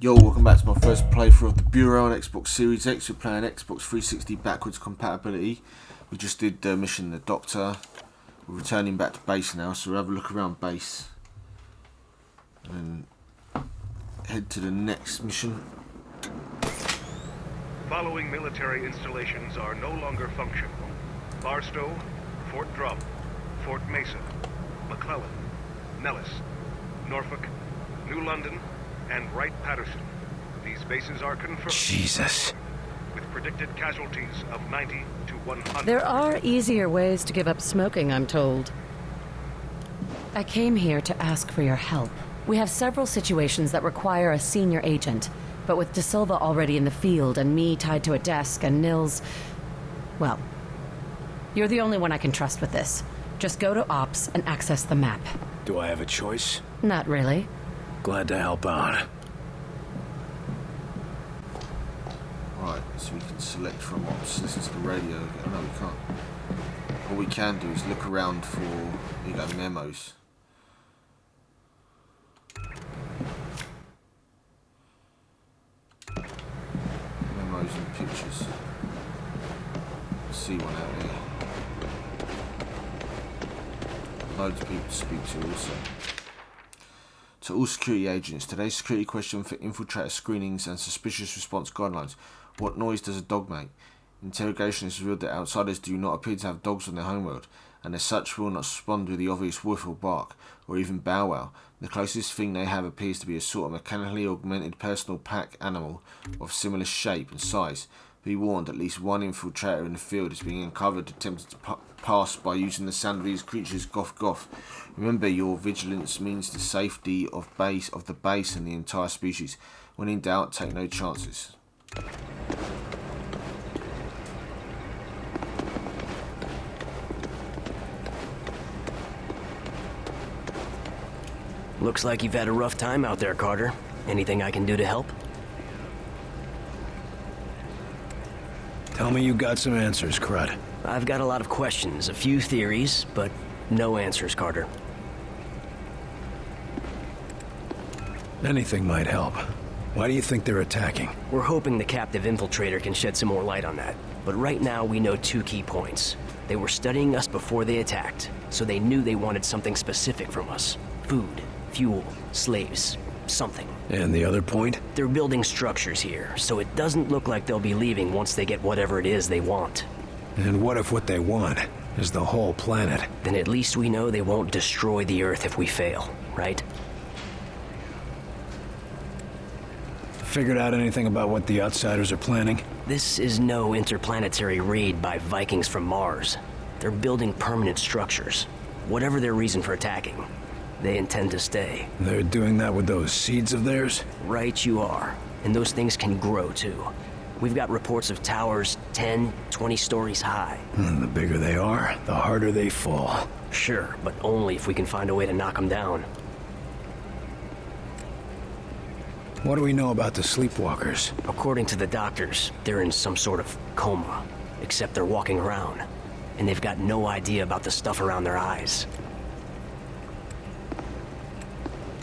Yo, welcome back to my first playthrough of the Bureau on Xbox Series X. We're playing Xbox 360 backwards compatibility. We just did the mission The Doctor. We're returning back to base now, so we'll have a look around base and head to the next mission. Following military installations are no longer functional. Barstow, Fort Drum, Fort Mesa, McClellan, Nellis, Norfolk, New London, and Wright-Patterson. These bases are confirmed. Jesus. With predicted casualties of 90 to 100. There are easier ways to give up smoking, I'm told. I came here to ask for your help. We have several situations that require a senior agent, but with De Silva already in the field and me tied to a desk and Nils... Well, you're the only one I can trust with this. Just go to Ops and access the map. Do I have a choice? Not really. Glad to help out. Right, so we can select from Ops, listen to the radio. Oh, no, we can't. What we can do is look around for, memos. Memos and pictures. See one out here. Loads of people to speak to also. To all security agents, today's security question for infiltrator screenings and suspicious response guidelines. What noise does a dog make? Interrogation has revealed that outsiders do not appear to have dogs on their homeworld, and as such will not respond with the obvious woof or bark, or even bow wow. The closest thing they have appears to be a sort of mechanically augmented personal pack animal of similar shape and size. Be warned, at least one infiltrator in the field is being uncovered attempting to pass by using the sound of these creatures goff goff. Remember, your vigilance means the safety of the base and the entire species. When in doubt, take no chances. Looks like you've had a rough time out there, Carter. Anything I can do to help? Tell me you got some answers, Crud. I've got a lot of questions, a few theories, but no answers, Carter. Anything might help. Why do you think they're attacking? We're hoping the captive infiltrator can shed some more light on that. But right now, we know 2 key points. They were studying us before they attacked, so they knew they wanted something specific from us. Food, fuel, slaves, something. And the other point? They're building structures here, so it doesn't look like they'll be leaving once they get whatever it is they want. And what if what they want is the whole planet? Then at least we know they won't destroy the Earth if we fail, right? Figured out anything about what the outsiders are planning? This is no interplanetary raid by Vikings from Mars. They're building permanent structures. Whatever their reason for attacking, they intend to stay. They're doing that with those seeds of theirs? Right you are. And those things can grow too. We've got reports of towers 10, 20 stories high. And the bigger they are, the harder they fall. Sure, but only if we can find a way to knock them down. What do we know about the sleepwalkers? According to the doctors, they're in some sort of coma. Except they're walking around. And they've got no idea about the stuff around their eyes.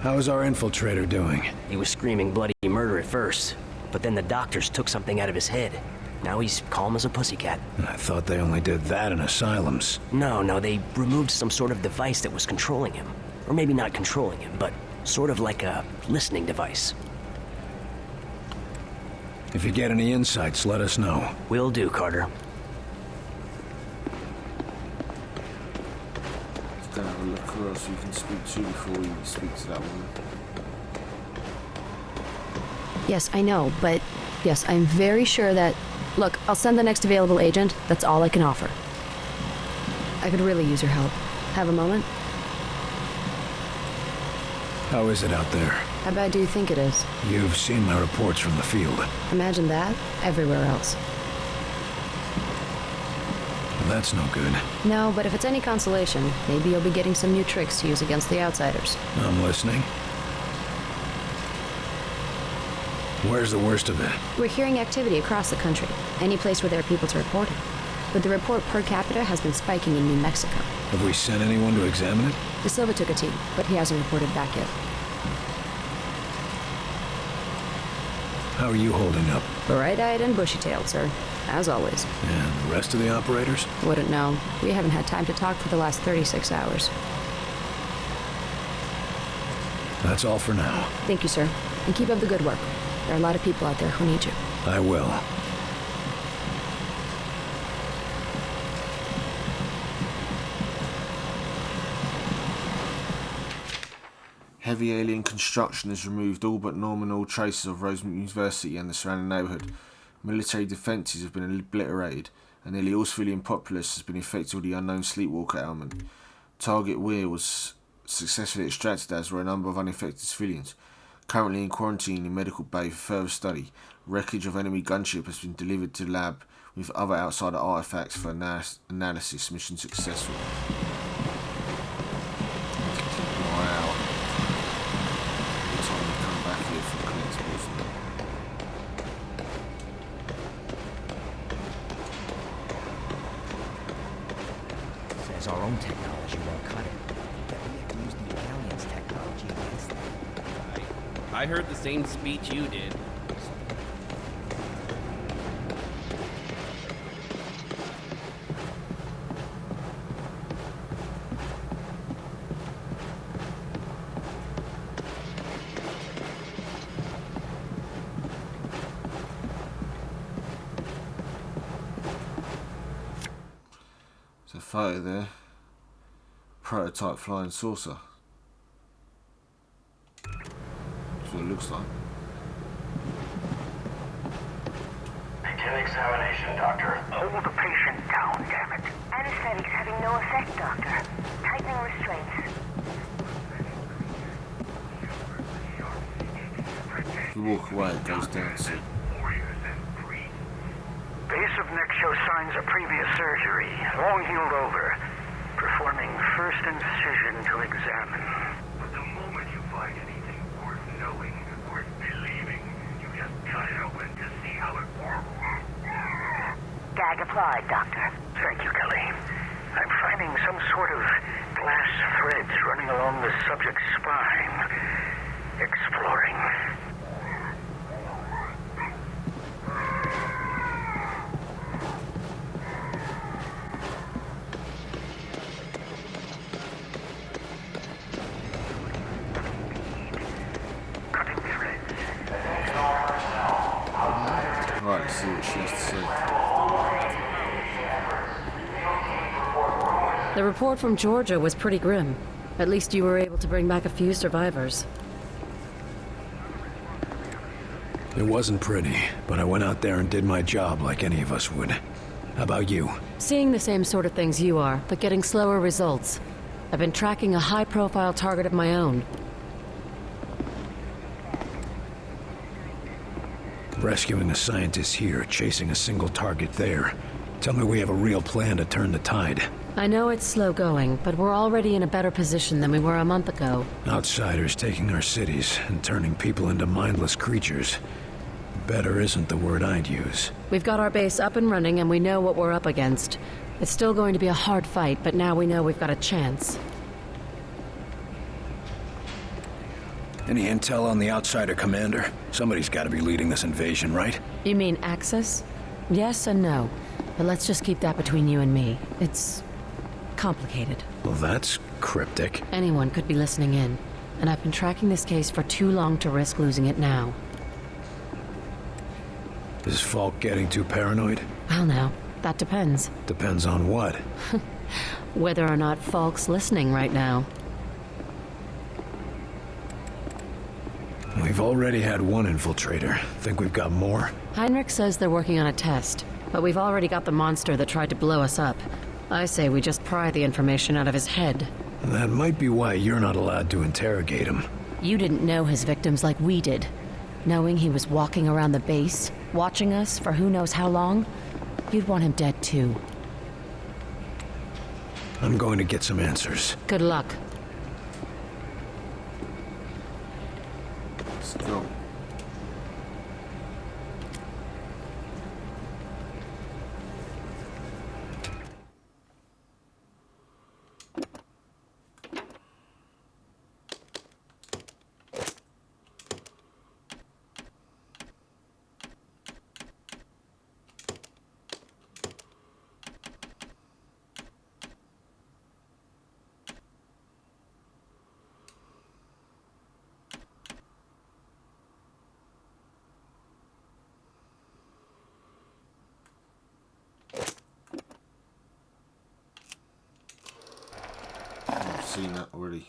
How is our infiltrator doing? He was screaming bloody murder at first, but then the doctors took something out of his head. Now he's calm as a pussycat. I thought they only did that in asylums. No, they removed some sort of device that was controlling him. Or maybe not controlling him, but sort of like a listening device. If you get any insights, let us know. Will do, Carter. Just gonna have a look who else we can speak to before we speak to that woman. Yes, I know, but yes, I'm very sure that... Look, I'll send the next available agent. That's all I can offer. I could really use your help. Have a moment? How is it out there? How bad do you think it is? You've seen my reports from the field. Imagine that everywhere else. Well, that's no good. No, but if it's any consolation, maybe you'll be getting some new tricks to use against the outsiders. I'm listening. Where's the worst of it? We're hearing activity across the country, any place where there are people to report it. But the report per capita has been spiking in New Mexico. Have we sent anyone to examine it? De Silva took a team, but he hasn't reported back yet. How are you holding up? Bright-eyed and bushy-tailed, sir. As always. And the rest of the operators? Wouldn't know. We haven't had time to talk for the last 36 hours. That's all for now. Thank you, sir. And keep up the good work. There are a lot of people out there who need you. I will. Heavy alien construction has removed all but nominal traces of Rosemead University and the surrounding neighbourhood. Military defences have been obliterated, and nearly all civilian populace has been infected with the unknown sleepwalker ailment. Target Weir was successfully extracted, as were a number of uninfected civilians. Currently in quarantine in medical bay for further study, wreckage of enemy gunship has been delivered to the lab with other outsider artefacts for analysis. Mission successful. Wow. Every time we come back here for collectibles. Says our own technology won't cut it. That we have to use the aliens' technology against them. I heard the same speech you did. There's a photo there. Prototype flying saucer. That's what it looks like. Begin examination, Doctor. Hold the patient down, damn it. Anesthetics having no effect, Doctor. Tightening restraints. If you walk away, it goes down to... Base of neck shows signs of previous surgery. Long healed over. Performing first incision to examine. But the moment you find anything worth knowing, worth believing, you just cut it open to see how it works. Gag applied, Doctor. Thank you, Kelly. I'm finding some sort of glass threads running along the subject's spine. Exploring. Right, let's see what she has to say. The report from Georgia was pretty grim. At least you were able to bring back a few survivors. It wasn't pretty, but I went out there and did my job like any of us would. How about you? Seeing the same sort of things you are, but getting slower results. I've been tracking a high-profile target of my own. Rescuing a scientist here, chasing a single target there. Tell me we have a real plan to turn the tide. I know it's slow going, but we're already in a better position than we were a month ago. Outsiders taking our cities and turning people into mindless creatures. Better isn't the word I'd use. We've got our base up and running and we know what we're up against. It's still going to be a hard fight, but now we know we've got a chance. Any intel on the outsider commander? Somebody's got to be leading this invasion, right? You mean Axis? Yes and no. But let's just keep that between you and me. It's complicated. Well, that's cryptic. Anyone could be listening in, and I've been tracking this case for too long to risk losing it now. Is Falk getting too paranoid? Well now, that depends. Depends on what? Whether or not Falk's listening right now. We've already had one infiltrator. Think we've got more? Heinrich says they're working on a test, but we've already got the monster that tried to blow us up. I say we just pry the information out of his head. That might be why you're not allowed to interrogate him. You didn't know his victims like we did. Knowing he was walking around the base, watching us for who knows how long, you'd want him dead too. I'm going to get some answers. Good luck. Let's go. seen that already.